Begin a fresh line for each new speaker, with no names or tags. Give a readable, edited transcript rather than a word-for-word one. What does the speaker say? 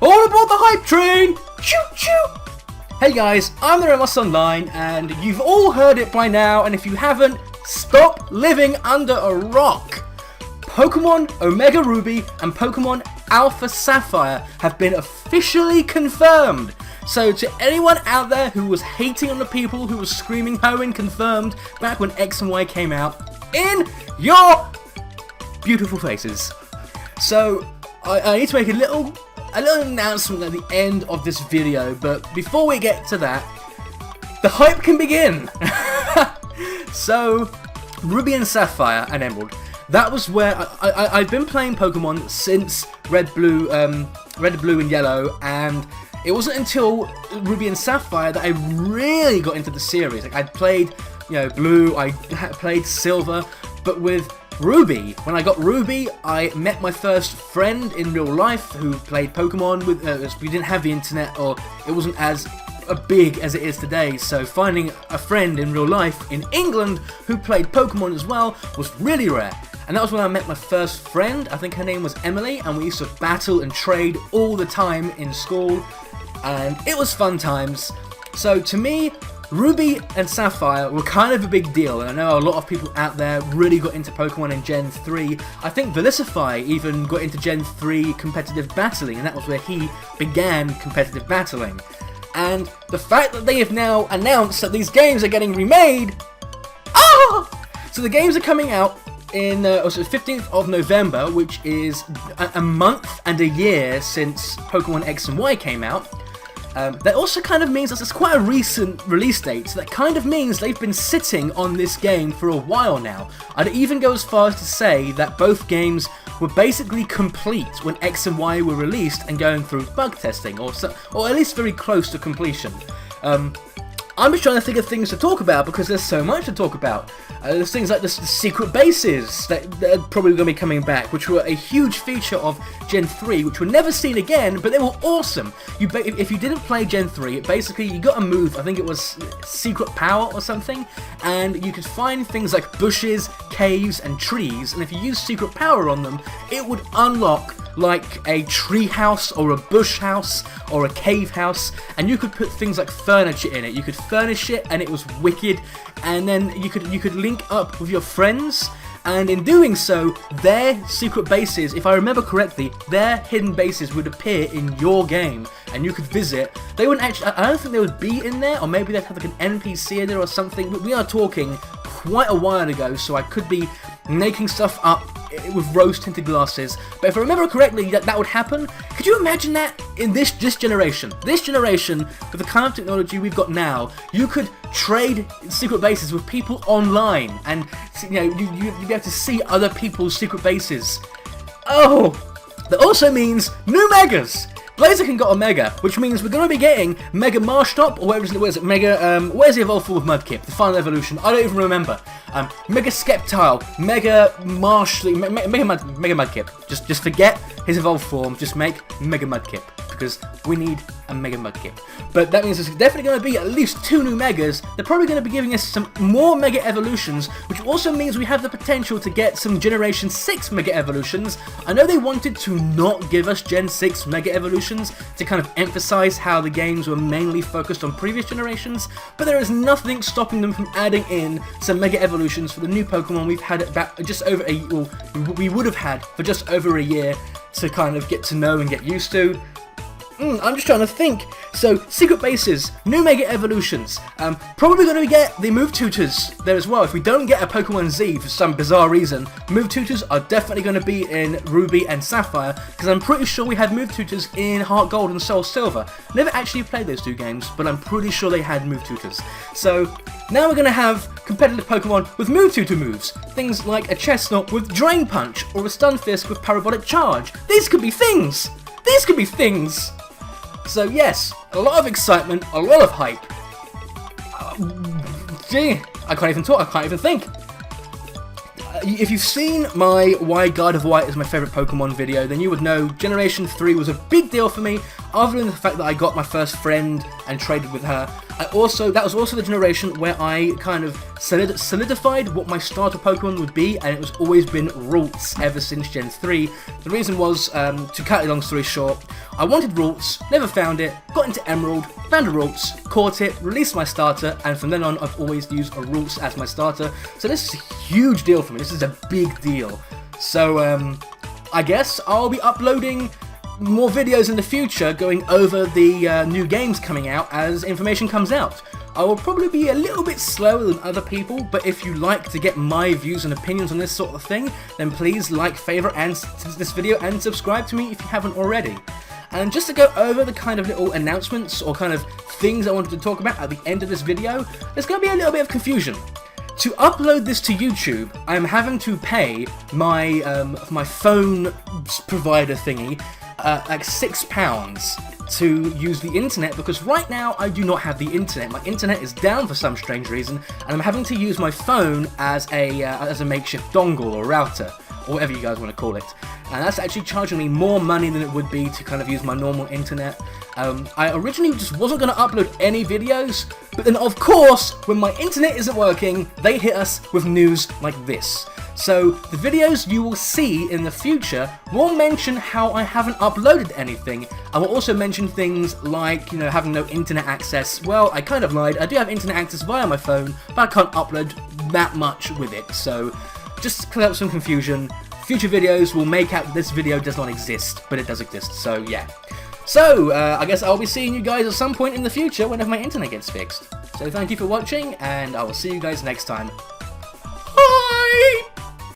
All aboard the hype train! Choo choo! Hey guys, I'm the Remus Online, and you've all heard it by now, and if you haven't, stop living under a rock! Pokemon Omega Ruby and Pokemon Alpha Sapphire have been officially confirmed. So to anyone out there who was hating on the people who were screaming "Hoenn confirmed" back when X and Y came out, in your beautiful faces. So I need to make a little announcement at the end of this video, but before we get to that, the hype can begin. So Ruby and Sapphire and Emerald, that was where I've been playing Pokemon since Red, Blue and Yellow, and it wasn't until Ruby and Sapphire that I really got into the series. Like, I'd played, Blue, I played Silver, but with Ruby, when I got Ruby, I met my first friend in real life who played Pokemon with. We didn't have the internet, or it wasn't as big as it is today. So finding a friend in real life in England who played Pokemon as well was really rare. And that was when I met my first friend. I think her name was Emily, and we used to battle and trade all the time in school, and it was fun times. So to me, Ruby and Sapphire were kind of a big deal, and I know a lot of people out there really got into Pokemon in Gen 3. I think Velicify even got into Gen 3 competitive battling, and that was where he began competitive battling. And the fact that they have now announced that these games are getting remade, so the games are coming out in the 15th of November, which is a month and a year since Pokemon X and Y came out. That also kind of means that it's quite a recent release date, so that kind of means they've been sitting on this game for a while now. I'd even go as far as to say that both games were basically complete when X and Y were released and going through bug testing, or at least very close to completion. I'm just trying to think of things to talk about because there's so much to talk about. There's things like the secret bases that are probably going to be coming back, which were a huge feature of Gen 3, which were never seen again, but they were awesome. If you didn't play Gen 3, basically you got a move, I think it was Secret Power or something, and you could find things like bushes, caves, and trees, and if you used Secret Power on them, it would unlock like a tree house or a bush house or a cave house, and you could put things like furniture in it. You could furnish it and it was wicked, and then you could link up with your friends, and in doing so, their secret bases, if I remember correctly, their hidden bases would appear in your game and you could visit. They wouldn't actually, I don't think they would be in there, or maybe they'd have like an NPC in there or something, but we are talking quite a while ago, so I could be making stuff up with rose-tinted glasses, but if I remember correctly, that would happen. Could you imagine that in this generation? This generation, with the kind of technology we've got now, you could trade secret bases with people online, and you'd be able to see other people's secret bases. Oh, that also means new Megas! Blaziken got a Mega, which means we're going to be getting Mega Marshtomp, or where's it? Mega, where's the evolved form of Mudkip? The final evolution, I don't even remember. Mega Sceptile, Mega Marsh, Mega Mudkip. Just forget his evolved form, just make Mega Mudkip, because we need a Mega Mudkip. But that means there's definitely going to be at least 2 new Megas. They're probably going to be giving us some more Mega Evolutions, which also means we have the potential to get some Generation 6 Mega Evolutions. I know they wanted to not give us Gen 6 Mega Evolutions to kind of emphasize how the games were mainly focused on previous generations, but there is nothing stopping them from adding in some Mega Evolutions for the new Pokemon we've had about just over we would have had for just over a year to kind of get to know and get used to. I'm just trying to think. So, secret bases, new Mega Evolutions, probably going to get the Move Tutors there as well. If we don't get a Pokemon Z for some bizarre reason, Move Tutors are definitely going to be in Ruby and Sapphire, because I'm pretty sure we had Move Tutors in Heart Gold and Soul Silver. Never actually played those 2 games, but I'm pretty sure they had Move Tutors. So, now we're going to have competitive Pokemon with Move Tutor moves. Things like a Chestnut with Drain Punch, or a Stunfisk with Parabolic Charge. These could be things! These could be things! So yes, a lot of excitement, a lot of hype. Gee, I can't even talk, I can't even think. If you've seen my Why Guard of White is my favourite Pokemon video, then you would know Generation 3 was a big deal for me, other than the fact that I got my first friend and traded with her. that was also the generation where I kind of solidified what my starter Pokemon would be, and it was always been Ralts ever since Gen 3. The reason was, to cut a long story short, I wanted Ralts, never found it, got into Emerald, found a Ralts, caught it, released my starter, and from then on I've always used a Ralts as my starter. So this is a huge deal for me, this is a big deal. So I guess I'll be uploading more videos in the future going over the new games coming out as information comes out. I will probably be a little bit slower than other people, but if you like to get my views and opinions on this sort of thing, then please like, favourite this video and subscribe to me if you haven't already. And just to go over the kind of little announcements or kind of things I wanted to talk about at the end of this video, there's going to be a little bit of confusion. To upload this to YouTube, I'm having to pay my phone provider thingy like £6 to use the internet, because right now I do not have the internet. My internet is down for some strange reason, and I'm having to use my phone as a makeshift dongle or router, or whatever you guys want to call it. And that's actually charging me more money than it would be to kind of use my normal internet. I originally just wasn't going to upload any videos, but then of course, when my internet isn't working, they hit us with news like this. So the videos you will see in the future will mention how I haven't uploaded anything. I will also mention things like, you know, having no internet access. Well, I kind of lied. I do have internet access via my phone, but I can't upload that much with it. So just to clear up some confusion, future videos will make out this video does not exist, but it does exist. So yeah. So I guess I'll be seeing you guys at some point in the future whenever my internet gets fixed. So thank you for watching, and I will see you guys next time.